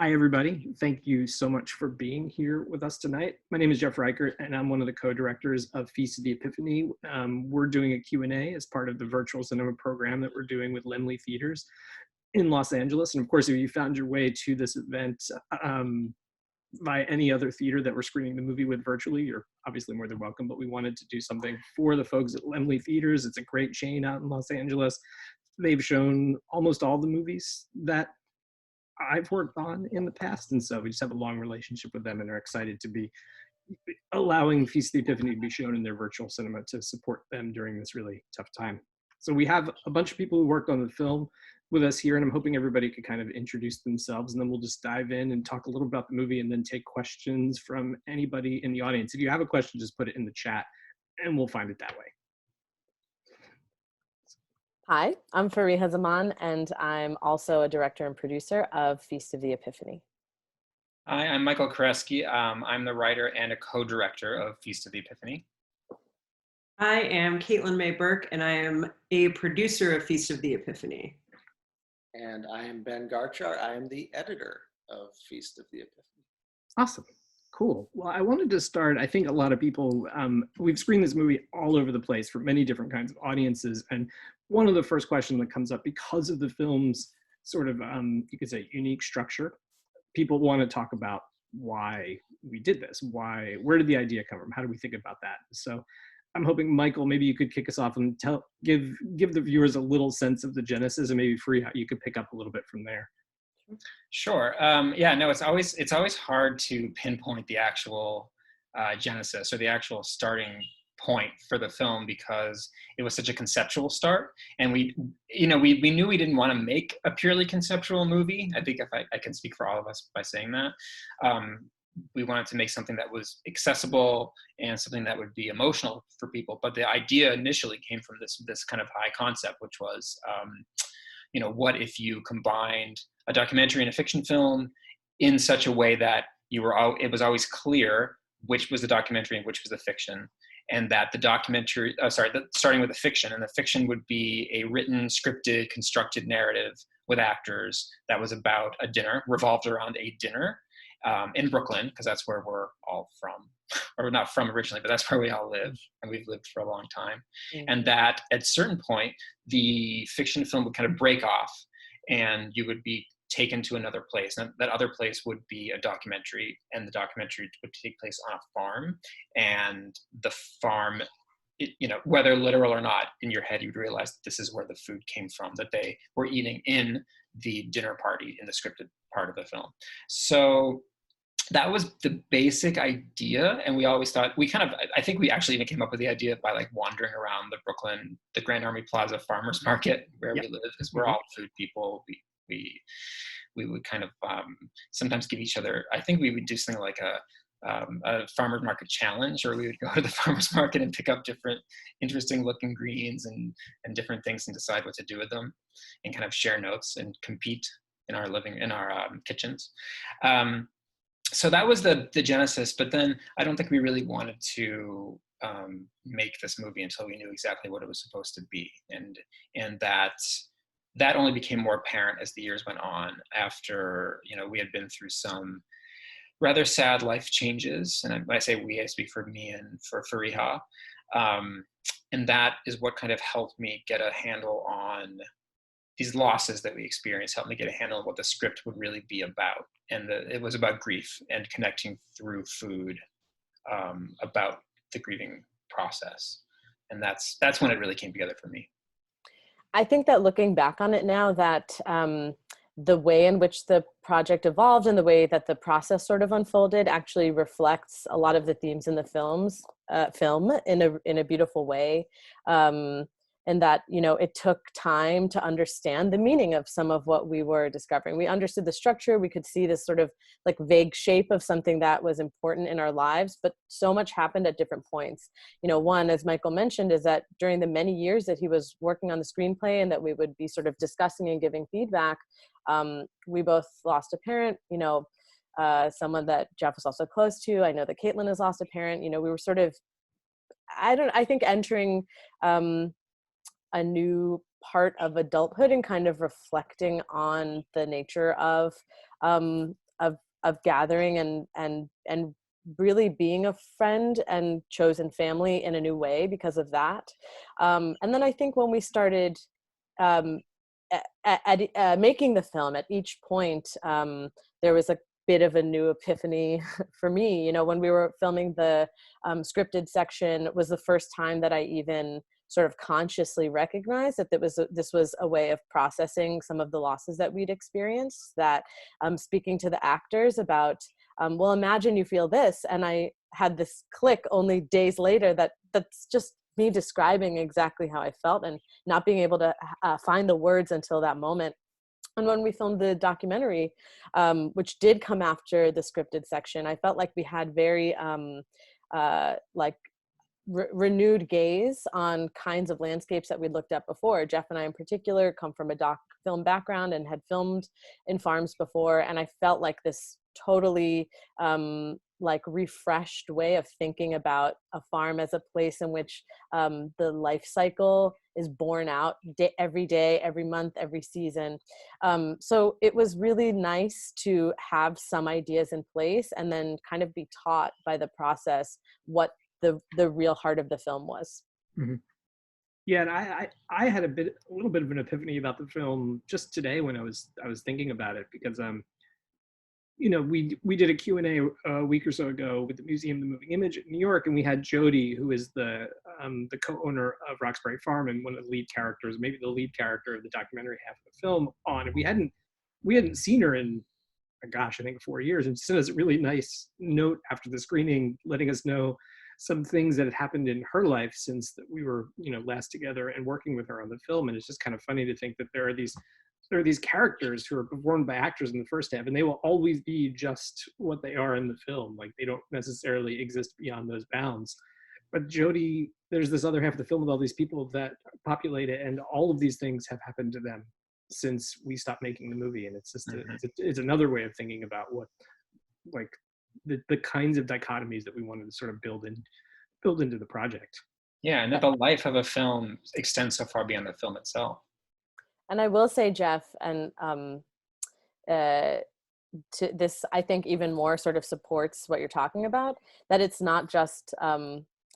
Hi, everybody. Thank you so much for being here with us tonight. My name is Jeff Reichert, and I'm one of the co-directors of FEAST of the Epiphany. We're doing a Q&A as part of the virtual cinema program that we're doing with Laemmle Theaters in Los Angeles. And of course, if you found your way to this event by any other theater that we're screening the movie with virtually, you're obviously more than welcome, but we wanted to do something for the folks at Laemmle Theaters. It's a great chain out in Los Angeles. They've shown almost all the movies that I've worked on in the past, and so we just have a long relationship with them and are excited to be allowing Feast of the Epiphany to be shown in their virtual cinema to support them during this really tough time. So we have a bunch of people who worked on the film with us here, and I'm hoping everybody could kind of introduce themselves, and then we'll just dive in and talk a little about the movie and then take questions from anybody in the audience. If you have a question, just put it in the chat and we'll find it that way. Hi, I'm Farihah Zaman, and I'm also a director and producer of Feast of the Epiphany. Hi, I'm Michael Koresky. I'm the writer and a co-director of Feast of the Epiphany. I am Caitlin Mae Burke, and I am a producer of Feast of the Epiphany. And I am Ben Garchar. I am the editor of Feast of the Epiphany. Awesome. Cool. Well, I wanted to start, I think a lot of people, we've screened this movie all over the place for many different kinds of audiences. And one of the first questions that comes up because of the film's sort of, you could say, unique structure, people want to talk about why we did this. Where did the idea come from? How do we think about that? So I'm hoping, Michael, maybe you could kick us off and give the viewers a little sense of the genesis, and maybe Farihah, you could pick up a little bit from there. Sure. Yeah, no, it's always hard to pinpoint the actual genesis or the actual starting point for the film because it was such a conceptual start, and we knew we didn't want to make a purely conceptual movie. I think if I can speak for all of us by saying that. We wanted to make something that was accessible and something that would be emotional for people. But the idea initially came from this kind of high concept, which was, what if you combined a documentary and a fiction film in such a way that it was always clear which was the documentary and which was the fiction, and that the documentary, starting with the fiction, and the fiction would be a written, scripted, constructed narrative with actors that was about a dinner, revolved around a dinner in Brooklyn, because that's where we're all from, or not from originally, but that's where we all live, and we've lived for a long time. Mm-hmm. And that at a certain point, the fiction film would kind of break off, and you would be taken to another place. And that other place would be a documentary, and the documentary would take place on a farm. And the farm, whether literal or not, in your head, you'd realize that this is where the food came from, that they were eating in the dinner party in the scripted part of the film. So that was the basic idea. And we always thought, I think we actually even came up with the idea by wandering around the Grand Army Plaza Farmers Market where we live, because we're all food people. We would kind of sometimes give each other, I think we would do something like a farmers market challenge, or we would go to the farmers market and pick up different interesting looking greens and different things and decide what to do with them, and kind of share notes and compete in our kitchens. So that was the genesis, but then I don't think we really wanted to make this movie until we knew exactly what it was supposed to be, and that only became more apparent as the years went on, after we had been through some rather sad life changes. And when I say we, I speak for me and for Farihah. And that is what kind of helped me get a handle on these losses that we experienced, helped me get a handle on what the script would really be about. And it was about grief and connecting through food, about the grieving process. And that's when it really came together for me. I think that looking back on it now, that the way in which the project evolved and the way that the process sort of unfolded actually reflects a lot of the themes in the film in a beautiful way. And that, it took time to understand the meaning of some of what we were discovering. We understood the structure. We could see this sort of vague shape of something that was important in our lives, but so much happened at different points. One, as Michael mentioned, is that during the many years that he was working on the screenplay and that we would be sort of discussing and giving feedback, we both lost a parent, someone that Jeff was also close to. I know that Caitlin has lost a parent. We were sort of, I think entering a new part of adulthood and kind of reflecting on the nature of of gathering and really being a friend and chosen family in a new way because of that. And then I think when we started making the film, at each point, there was a bit of a new epiphany for me. You know, when we were filming the scripted section was the first time that I even sort of consciously recognized that this was a way of processing some of the losses that we'd experienced, that speaking to the actors about, well, imagine you feel this. And I had this click only days later that's just me describing exactly how I felt and not being able to find the words until that moment. And when we filmed the documentary, which did come after the scripted section, I felt like we had very renewed gaze on kinds of landscapes that we'd looked at before. Jeff and I in particular come from a doc film background and had filmed in farms before. And I felt like this totally refreshed way of thinking about a farm as a place in which the life cycle is borne out every day, every month, every season. So it was really nice to have some ideas in place and then kind of be taught by the process what the real heart of the film was. Mm-hmm. Yeah, and I had a little bit of an epiphany about the film just today when I was thinking about it, because you know, we did a Q&A a week or so ago with the Museum of the Moving Image in New York, and we had Jody, who is the co-owner of Roxbury Farm and one of the lead characters, maybe the lead character of the documentary half of the film, on. And we hadn't seen her in, gosh, I think 4 years, and sent us a really nice note after the screening, letting us know some things that had happened in her life since that we were, you know, last together and working with her on the film. And it's just kind of funny to think that there are these characters who are performed by actors in the first half, and they will always be just what they are in the film. Like, they don't necessarily exist beyond those bounds. But Jody, there's this other half of the film with all these people that populate it, and all of these things have happened to them since we stopped making the movie. And it's just it's another way of thinking about what, like, the kinds of dichotomies that we wanted to sort of build into the project. Yeah, and that the life of a film extends so far beyond the film itself. And I will say, Jeff, and to this, I think even more sort of supports what you're talking about, that it's not just,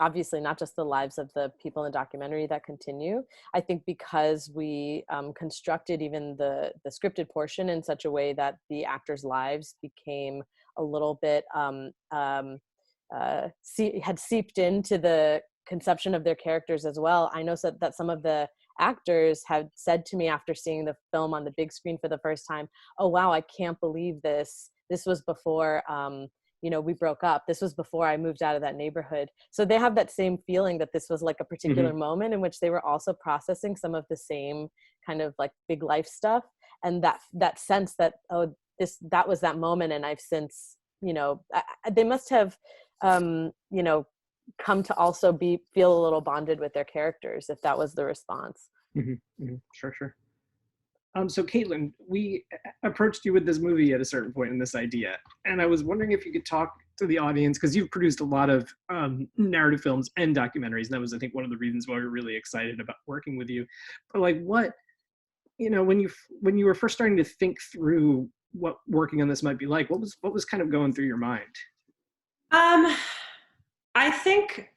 obviously not just the lives of the people in the documentary that continue. I think because we constructed even the scripted portion in such a way that the actors' lives became a little bit, had seeped into the conception of their characters as well. I know that some of the actors had said to me after seeing the film on the big screen for the first time, "Oh wow, I can't believe this. This was before you know, we broke up. This was before I moved out of that neighborhood." So they have that same feeling that this was like a particular moment in which they were also processing some of the same kind of like big life stuff, and that sense that, oh, that was that moment, and I've since, you know, they must have you know, come to also feel a little bonded with their characters, if that was the response. Sure. So Caitlin, we approached you with this movie at a certain point in this idea, and I was wondering if you could talk to the audience, because you've produced a lot of narrative films and documentaries, and that was, I think, one of the reasons why we were really excited about working with you. But like, what, you know, when you were first starting to think through what working on this might be like, what was kind of going through your mind? I think,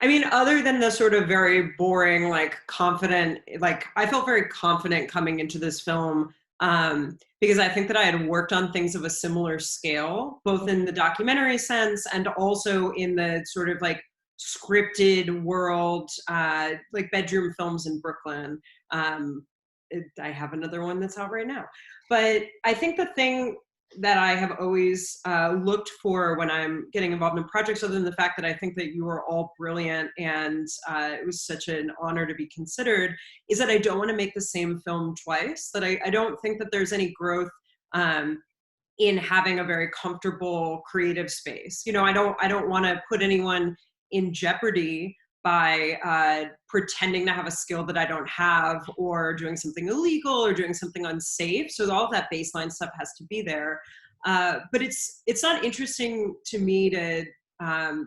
I mean, other than the sort of very boring, like confident, like I felt very confident coming into this film because I think that I had worked on things of a similar scale, both in the documentary sense and also in the sort of like scripted world, like bedroom films in Brooklyn. I have another one that's out right now. But I think the thing that I have always looked for when I'm getting involved in projects, other than the fact that I think that you are all brilliant and it was such an honor to be considered, is that I don't want to make the same film twice, that I don't think that there's any growth in having a very comfortable creative space. You know, I don't want to put anyone in jeopardy by pretending to have a skill that I don't have, or doing something illegal or doing something unsafe. So all of that baseline stuff has to be there. But it's not interesting to me to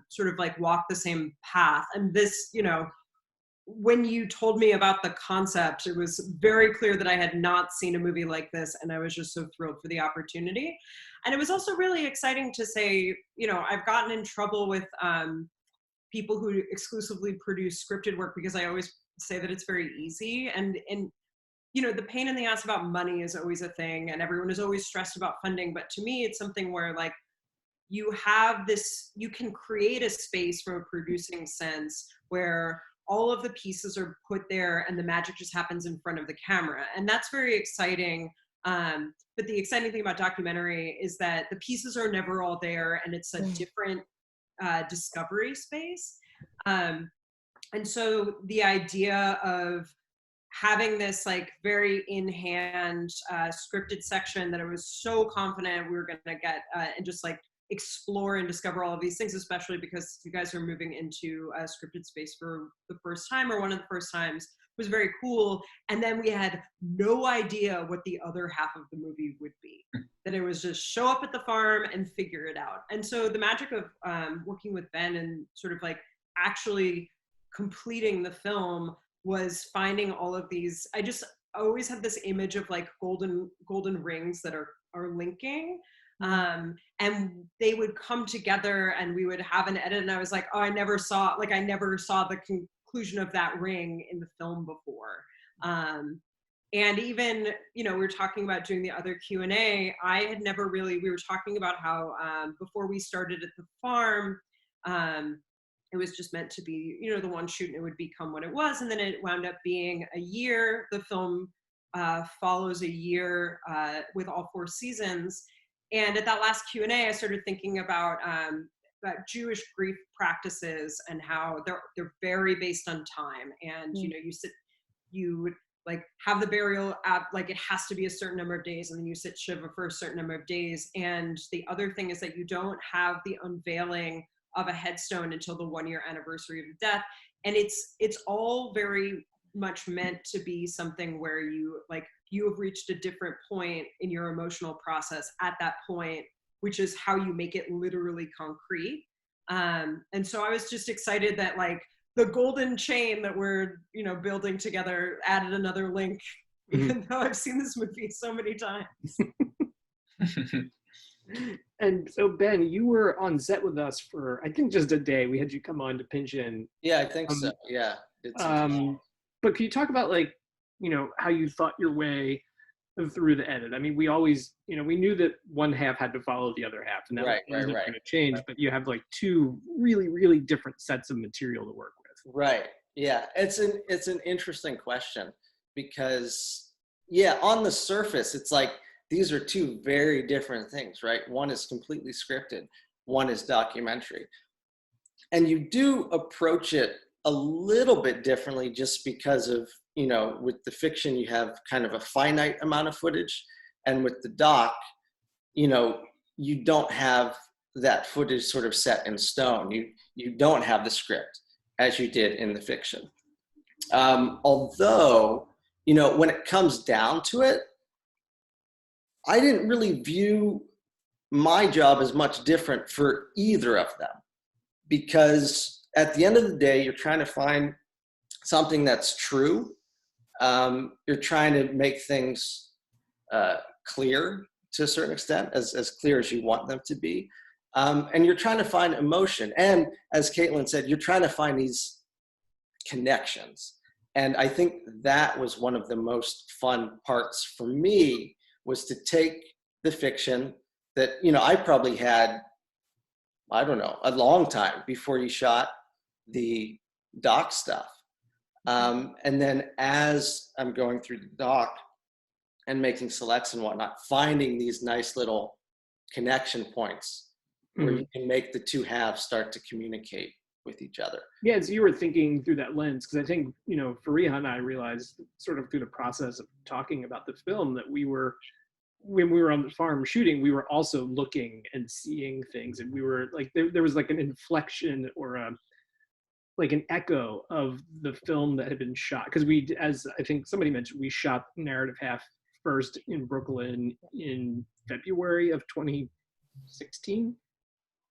sort of like walk the same path. And this, you know, when you told me about the concept, it was very clear that I had not seen a movie like this, and I was just so thrilled for the opportunity. And it was also really exciting to say, you know, I've gotten in trouble with people who exclusively produce scripted work because I always say that it's very easy, and you know, the pain in the ass about money is always a thing, and everyone is always stressed about funding. But to me, it's something where like you have this, you can create a space from a producing sense where all of the pieces are put there and the magic just happens in front of the camera. And that's very exciting. But the exciting thing about documentary is that the pieces are never all there, and it's a different discovery space. And so the idea of having this like very in hand scripted section that I was so confident we were going to get and just like explore and discover all of these things, especially because you guys are moving into a scripted space for the first time, or one of the first times, was very cool. And then we had no idea what the other half of the movie would be, that it was just show up at the farm and figure it out. And so the magic of working with Ben and sort of like actually completing the film was finding all of these, I always have this image of like golden rings that are linking. And they would come together and we would have an edit, and I was like, oh, I never saw the conclusion of that ring in the film before. And even, you know, we were talking about doing the other Q&A. I had never really, we were talking about how before we started at the farm, it was just meant to be, you know, the one shoot, and it would become what it was. And then it wound up being a year. The film follows a year with all 4 seasons. And at that last Q&A, I started thinking about Jewish grief practices and how they're very based on time. And you know, you would like have the burial like it has to be a certain number of days, and then you sit shiva for a certain number of days. And the other thing is that you don't have the unveiling of a headstone until the 1-year anniversary of the death. And it's all very much meant to be something where you have reached a different point in your emotional process at that point, which is how you make it literally concrete. And so I was just excited that like the golden chain that we're, you know, building together added another link, even though I've seen this movie so many times. And so Ben, you were on set with us for, I think, just a day. We had you come on to pinch in. Yeah, I think so. Yeah. But can you talk about like, you know, how you thought your way through the edit? I mean, we always, you know, we knew that one half had to follow the other half, and that wasn't going to change. But you have like 2 really, really different sets of material to work with. Right. Yeah. It's an interesting question because, yeah, on the surface, it's like these are 2 very different things, right? One is completely scripted, one is documentary, and you do approach it a little bit differently just because of, you know, with the fiction, you have kind of a finite amount of footage. And with the doc, you know, you don't have that footage sort of set in stone. You don't have the script as you did in the fiction. Although, you know, when it comes down to it, I didn't really view my job as much different for either of them, because at the end of the day, you're trying to find something that's true. You're trying to make things clear to a certain extent, as clear as you want them to be. And you're trying to find emotion. And as Caitlin said, you're trying to find these connections. And I think that was one of the most fun parts for me, was to take the fiction that, you know, I probably had, I don't know, a long time before you shot the doc stuff. And then as I'm going through the doc and making selects and whatnot, finding these nice little connection points where you can make the 2 halves start to communicate with each other. Yeah, so you were thinking through that lens, because I think, you know, Farihah and I realized sort of through the process of talking about the film that when we were on the farm shooting, we were also looking and seeing things, and we were like, there was like an inflection or like an echo of the film that had been shot. Because we, as I think somebody mentioned, we shot narrative half first in Brooklyn in February of 2016.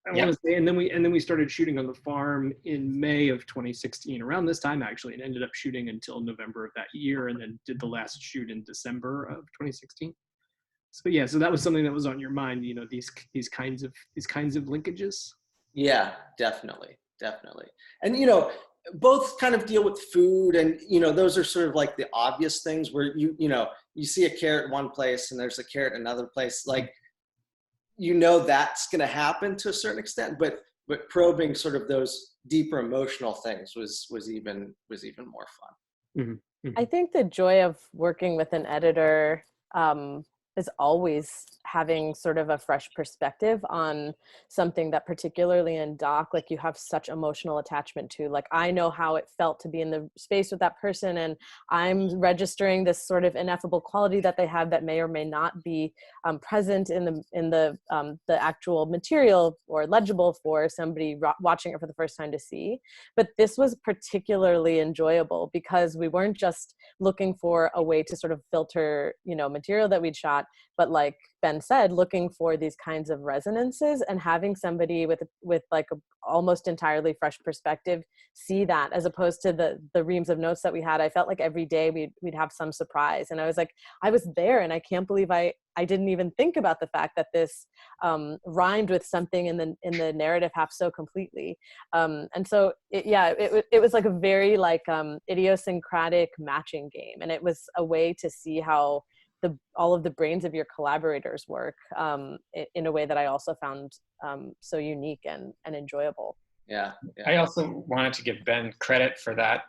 I want to say, and then we started shooting on the farm in May of 2016, around this time actually, and ended up shooting until November of that year, and then did the last shoot in December of 2016. So yeah, so that was something that was on your mind, you know, these kinds of linkages. Yeah, definitely. And you know, both kind of deal with food, and you know, those are sort of like the obvious things where you know, you see a carrot in one place and there's a carrot in another place, like, you know, that's going to happen to a certain extent, but probing sort of those deeper emotional things was even more fun. Mm-hmm. Mm-hmm. I think the joy of working with an editor is always having sort of a fresh perspective on something that, particularly in doc, like, you have such emotional attachment to. Like, I know how it felt to be in the space with that person, and I'm registering this sort of ineffable quality that they have that may or may not be present in the actual material or legible for somebody watching it for the first time to see. But this was particularly enjoyable because we weren't just looking for a way to sort of filter, you know, material that we'd shot, but like Ben said, looking for these kinds of resonances, and having somebody with like a almost entirely fresh perspective see that, as opposed to the reams of notes that we had. I felt like every day we'd have some surprise, and I was like, I was there, and I can't believe I didn't even think about the fact that this rhymed with something in the narrative half so completely. And so it was like a very like idiosyncratic matching game, and it was a way to see how all of the brains of your collaborators work in a way that I also found so unique and enjoyable. Yeah. I also wanted to give Ben credit for that,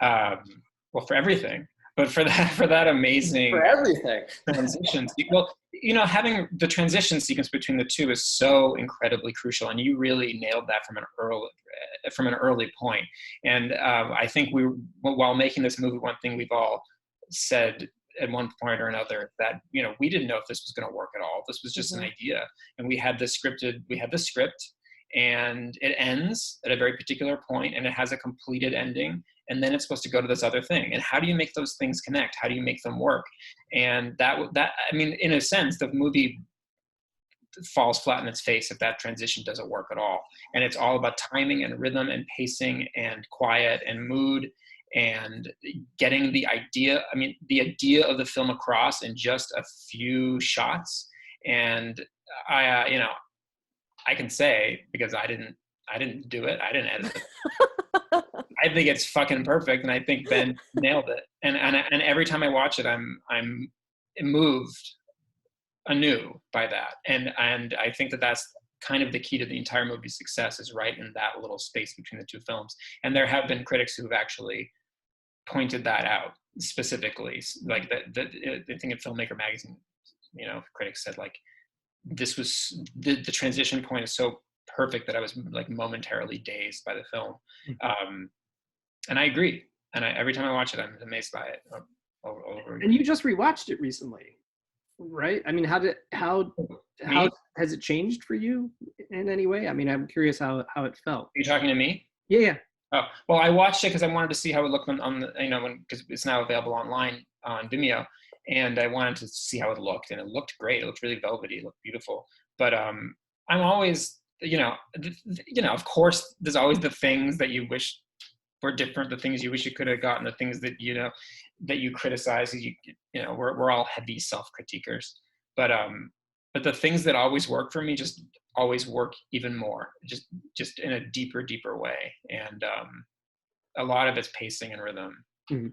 well, for everything, but for that amazing for everything transition. Well, you know, having the transition sequence between the two is so incredibly crucial, and you really nailed that from an early point. And I think while making this movie, one thing we've all said at one point or another, that, you know, we didn't know if this was going to work at all. This was just an idea, and we had the script, and it ends at a very particular point, and it has a completed ending, and then it's supposed to go to this other thing. And how do you make those things connect? How do you make them work? And that I mean, in a sense, the movie falls flat in its face if that transition doesn't work at all. And it's all about timing and rhythm and pacing and quiet and mood and getting the idea of the film across in just a few shots. And I you know, I can say, because I didn't do it, I didn't edit it, I think it's fucking perfect, and I think Ben nailed it. And every time I watch it, I'm moved anew by that. And I think that's kind of the key to the entire movie's success, is right in that little space between the two films. And there have been critics who have actually pointed that out specifically, like the thing in Filmmaker magazine, you know, critics said, like, this was the transition point is so perfect that I was like momentarily dazed by the film. And I agree. And every time I watch it, I'm amazed by it. Over and you just rewatched it recently, right? I mean, how has it changed for you in any way? I mean, I'm curious how it felt. Are you talking to me? Yeah. Oh, well, I watched it because I wanted to see how it looked on the, you know, because it's now available online on Vimeo, and I wanted to see how it looked, and it looked great. It looked really velvety. It looked beautiful. But I'm always, you know, of course, there's always the things that you wish were different, the things you wish you could have gotten, the things that, you know, that you criticize. You know, we're all heavy self-critiquers. But the things that always work for me just always work even more, just in a deeper way. And a lot of it's pacing and rhythm. Mm-hmm.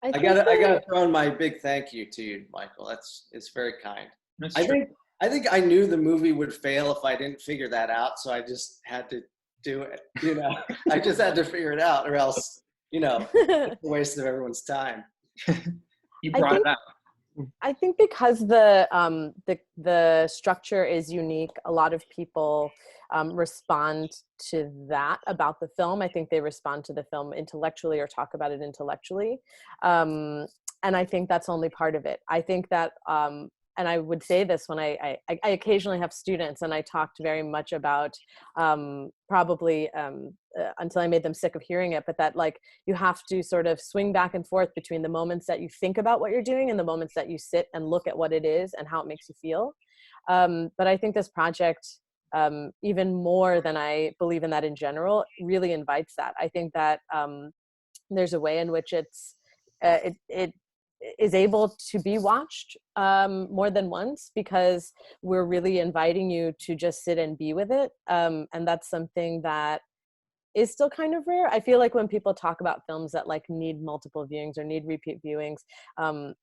I gotta throw in my big thank you to you, Michael. It's very kind. I think I knew the movie would fail if I didn't figure that out, so I just had to do it. You know, I just had to figure it out, or else, you know, it's a waste of everyone's time. You brought it up. I think because the structure is unique, a lot of people respond to that about the film. I think they respond to the film intellectually or talk about it intellectually. And I think that's only part of it. I think that, and I would say this when I occasionally have students, and I talked very much about probably until I made them sick of hearing it, but that, like, you have to sort of swing back and forth between the moments that you think about what you're doing and the moments that you sit and look at what it is and how it makes you feel. But I think this project even more than I believe in that in general, really invites that. I think that there's a way in which it is able to be watched more than once, because we're really inviting you to just sit and be with it. And that's something that is still kind of rare. I feel like when people talk about films that like need multiple viewings or need repeat viewings,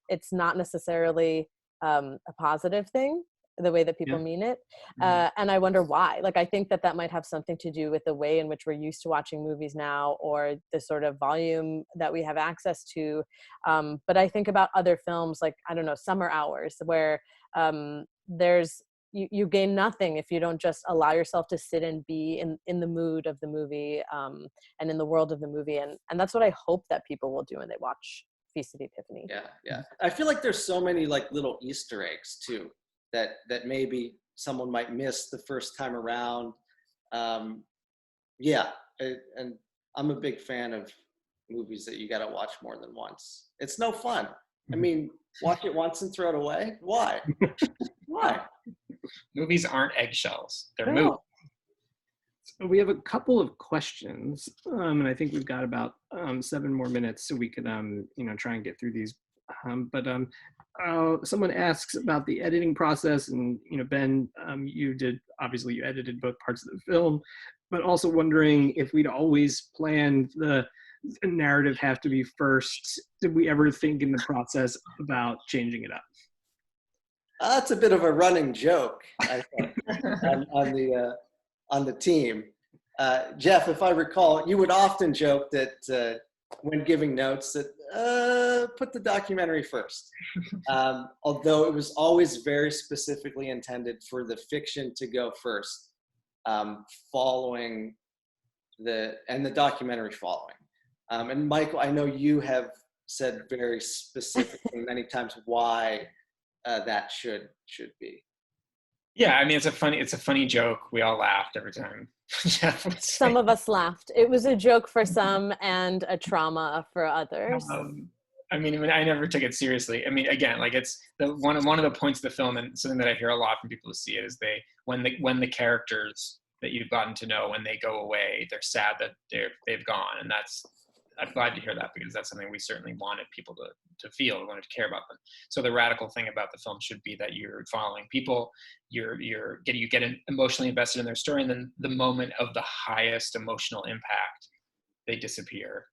it's not necessarily a positive thing, the way that people mean it. And I wonder why. Like, I think that that might have something to do with the way in which we're used to watching movies now, or the sort of volume that we have access to. But I think about other films, like, I don't know, Summer Hours, where you gain nothing if you don't just allow yourself to sit and be in the mood of the movie, and in the world of the movie. And that's what I hope that people will do when they watch Feast of the Epiphany. Yeah. I feel like there's so many like little Easter eggs too, that maybe someone might miss the first time around. And I'm a big fan of movies that you got to watch more than once. It's no fun. I mean, watch it once and throw it away. Why? Why? Movies aren't eggshells. They're movies. So we have a couple of questions, and I think we've got about 7 more minutes, so we could try and get through these. Someone asks about the editing process, and Ben, you edited both parts of the film, but also wondering if we'd always planned the narrative have to be first. Did we ever think in the process about changing it up? That's a bit of a running joke, I think, on the team. Jeff, if I recall, you would often joke that when giving notes that put the documentary first, although it was always very specifically intended for the fiction to go first, following the documentary following. And Michael, I know you have said very specifically many times why that should be. Yeah, I mean, it's a funny joke. We all laughed every time. Some of us laughed. It was a joke for some and a trauma for others. I mean, I never took it seriously. I mean, again, like, it's one of the points of the film, and something that I hear a lot from people who see it, is when the characters that you've gotten to know, when they go away, they're sad that they've gone, and I'm glad to hear that, because that's something we certainly wanted people to feel. We wanted to care about them. So the radical thing about the film should be that you're following people, you get emotionally invested in their story, and then the moment of the highest emotional impact, they disappear,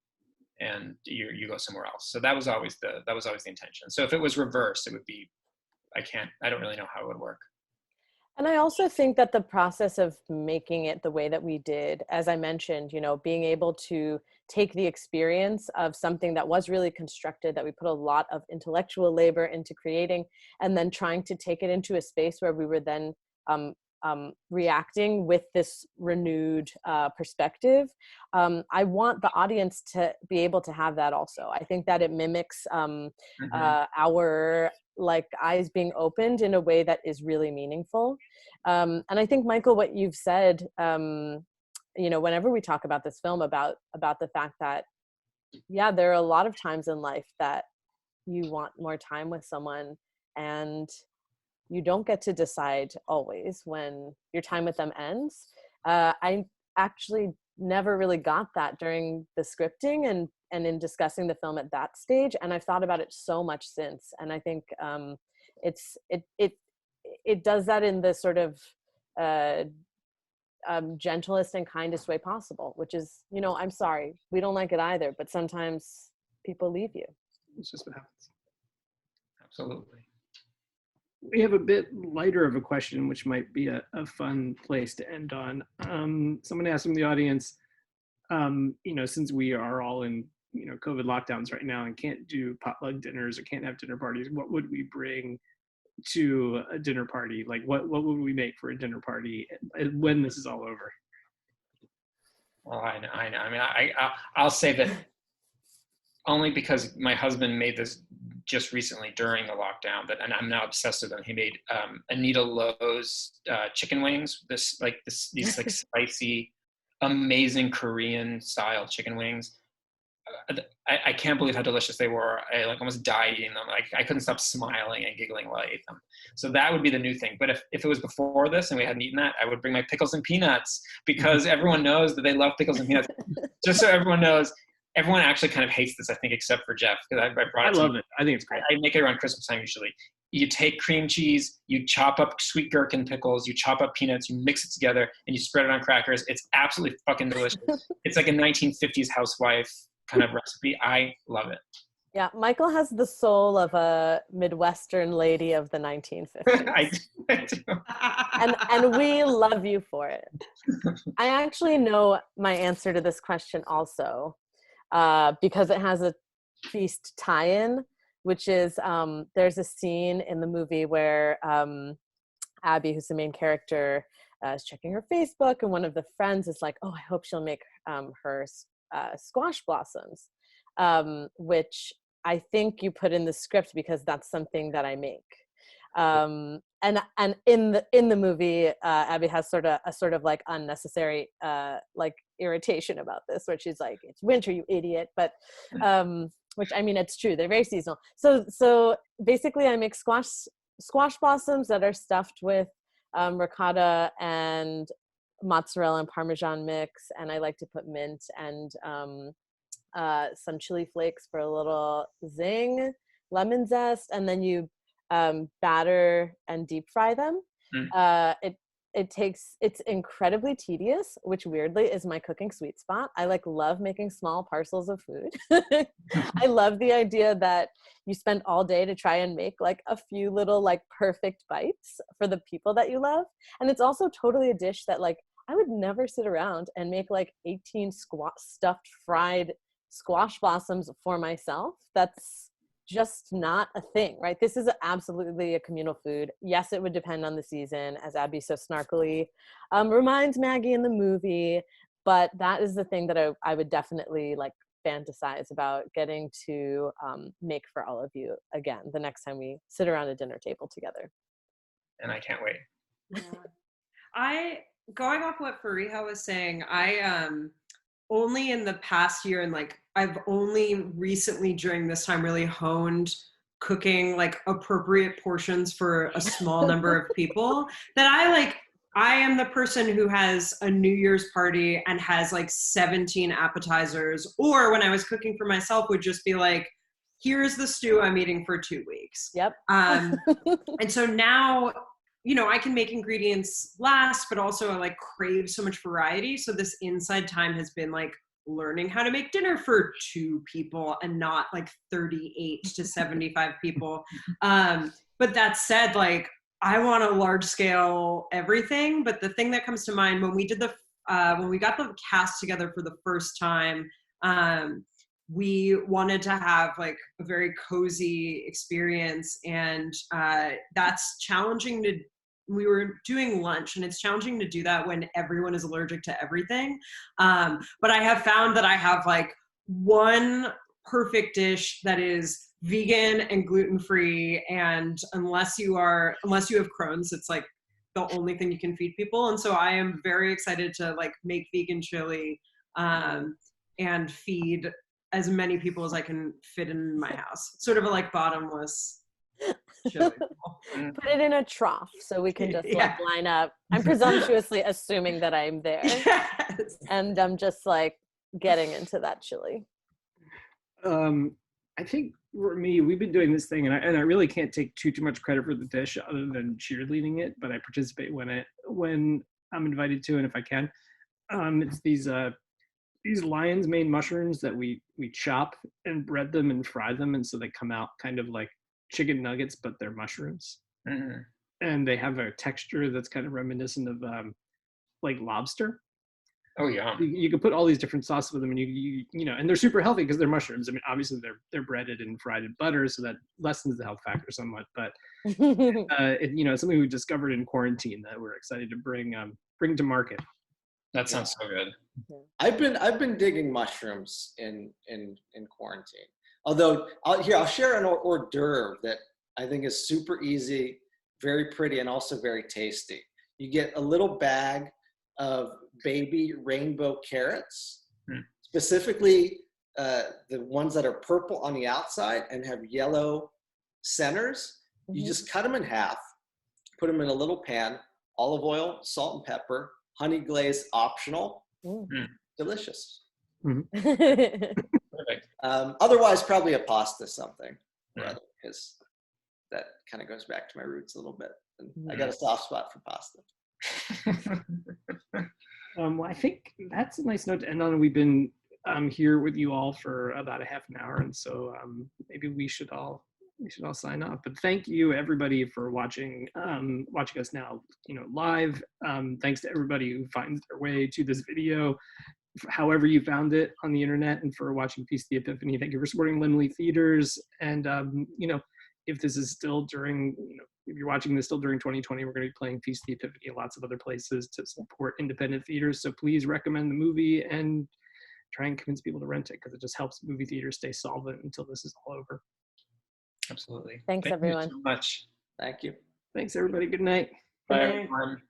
and you go somewhere else. So that was always the intention. So if it was reversed, it would be, I don't really know how it would work. And I also think that the process of making it the way that we did, as I mentioned, being able to take the experience of something that was really constructed, that we put a lot of intellectual labor into creating, and then trying to take it into a space where we were then reacting with this renewed perspective. I want the audience to be able to have that also. I think that it mimics our eyes being opened in a way that is really meaningful. And I think, Michael, what you've said, whenever we talk about this film, about the fact that, there are a lot of times in life that you want more time with someone, and you don't get to decide always when your time with them ends. I actually never really got that during the scripting and in discussing the film at that stage. And I've thought about it so much since. And I think it does that in the sort of gentlest and kindest way possible, which is, I'm sorry, we don't like it either, but sometimes people leave you. It's just what happens. Absolutely. We have a bit lighter of a question, which might be a fun place to end on. Someone asked from the audience, since we are all in COVID lockdowns right now and can't do potluck dinners or can't have dinner parties, what would we bring to a dinner party? Like, what would we make for a dinner party when this is all over? Well, I know. I mean, I'll say that only because my husband made this just recently during the lockdown, and I'm now obsessed with them. He made Anita Lowe's chicken wings. These spicy, amazing Korean style chicken wings. I can't believe how delicious they were. I like almost died eating them. Like I couldn't stop smiling and giggling while I ate them. So that would be the new thing. But if it was before this and we hadn't eaten that, I would bring my pickles and peanuts, because everyone knows that they love pickles and peanuts. Just so everyone knows, everyone actually kind of hates this, I think, except for Jeff, because I brought it. I love it. I think it's great. I make it around Christmas time usually. You take cream cheese, you chop up sweet gherkin pickles, you chop up peanuts, you mix it together, and you spread it on crackers. It's absolutely fucking delicious. It's like a 1950s housewife kind of recipe. I love it. Yeah, Michael has the soul of a Midwestern lady of the 1950s. I do. And we love you for it. I actually know my answer to this question also, because it has a Feast tie-in, which is there's a scene in the movie where Abby, who's the main character, is checking her Facebook, and one of the friends is like, oh, I hope she'll make her squash blossoms, which I think you put in the script because that's something that I make. And in the movie, Abby has sort of like unnecessary like irritation about this, where she's like, "It's winter, you idiot!" But which, I mean, it's true; they're very seasonal. So basically, I make squash blossoms that are stuffed with ricotta and mozzarella and Parmesan mix, and I like to put mint and some chili flakes for a little zing, lemon zest, and then you batter and deep fry them. It's incredibly tedious, which weirdly is my cooking sweet spot. I love making small parcels of food. I love the idea that you spend all day to try and make like a few little like perfect bites for the people that you love. And it's also totally a dish that like I would never sit around and make like 18 stuffed fried squash blossoms for myself. That's just not a thing, right? This is absolutely a communal food. Yes, it would depend on the season, as Abby so snarkily reminds Maggie in the movie, but that is the thing that I would definitely like fantasize about getting to make for all of you again the next time we sit around a dinner table together. And I can't wait. Yeah. Going off what Farihah was saying, I only in the past year, and like I've only recently during this time really honed cooking like appropriate portions for a small number of people, that I am the person who has a New Year's party and has like 17 appetizers, or when I was cooking for myself would just be like, here's the stew I'm eating for 2 weeks. Yep. And so now, you know, I can make ingredients last, but also I like crave so much variety. So this inside time has been like learning how to make dinner for 2 people and not like 38 to 75 people. But that said, like I want a large scale everything. But the thing that comes to mind when we did when we got the cast together for the first time, we wanted to have like a very cozy experience, and that's challenging to. We were doing lunch, and it's challenging to do that when everyone is allergic to everything. But I have found that I have like one perfect dish that is vegan and gluten-free, and unless you have Crohn's, it's like the only thing you can feed people. And so I am very excited to like make vegan chili and feed as many people as I can fit in my house. Sort of a like bottomless chili. Put it in a trough so we can just like line up. I'm presumptuously assuming that I'm there. Yes. And I'm just like getting into that chili. I think for me, we've been doing this thing, and I really can't take too much credit for the dish other than cheerleading it, but I participate when I'm invited to, and if I can. It's these lion's mane mushrooms that we chop and bread them and fry them, and so they come out kind of like chicken nuggets, but they're mushrooms. Mm-hmm. And they have a texture that's kind of reminiscent of like lobster. Oh yeah. You can put all these different sauces with them, and you know, and they're super healthy because they're mushrooms. I mean, obviously they're breaded and fried in butter, so that lessens the health factor somewhat. But you know, it's something we discovered in quarantine that we're excited to bring to market. That sounds so good. I've been digging mushrooms in quarantine. Although I'll share an hors d'oeuvre that I think is super easy, very pretty, and also very tasty. You get a little bag of baby rainbow carrots, specifically the ones that are purple on the outside and have yellow centers, you just cut them in half, put them in a little pan, olive oil, salt and pepper, honey glaze optional, delicious. Perfect. Otherwise, probably a pasta something, because that kind of goes back to my roots a little bit. And I got a soft spot for pasta. Well, I think that's a nice note to end on. We've been here with you all for about a half an hour, and so maybe we should all sign off. But thank you everybody for watching us now, live. Thanks to everybody who finds their way to this video, however you found it on the internet, and for watching Feast of the Epiphany. Thank you for supporting Laemmle theaters. And if this is still during, if you're watching this still during 2020, we're going to be playing Feast of the Epiphany in lots of other places to support independent theaters. So please recommend the movie and try and convince people to rent it, because it just helps movie theaters stay solvent until this is all over. Absolutely. Thanks, everyone. Thank you so much. Thank you. Thanks, everybody. Good night. Bye, Good night. everyone.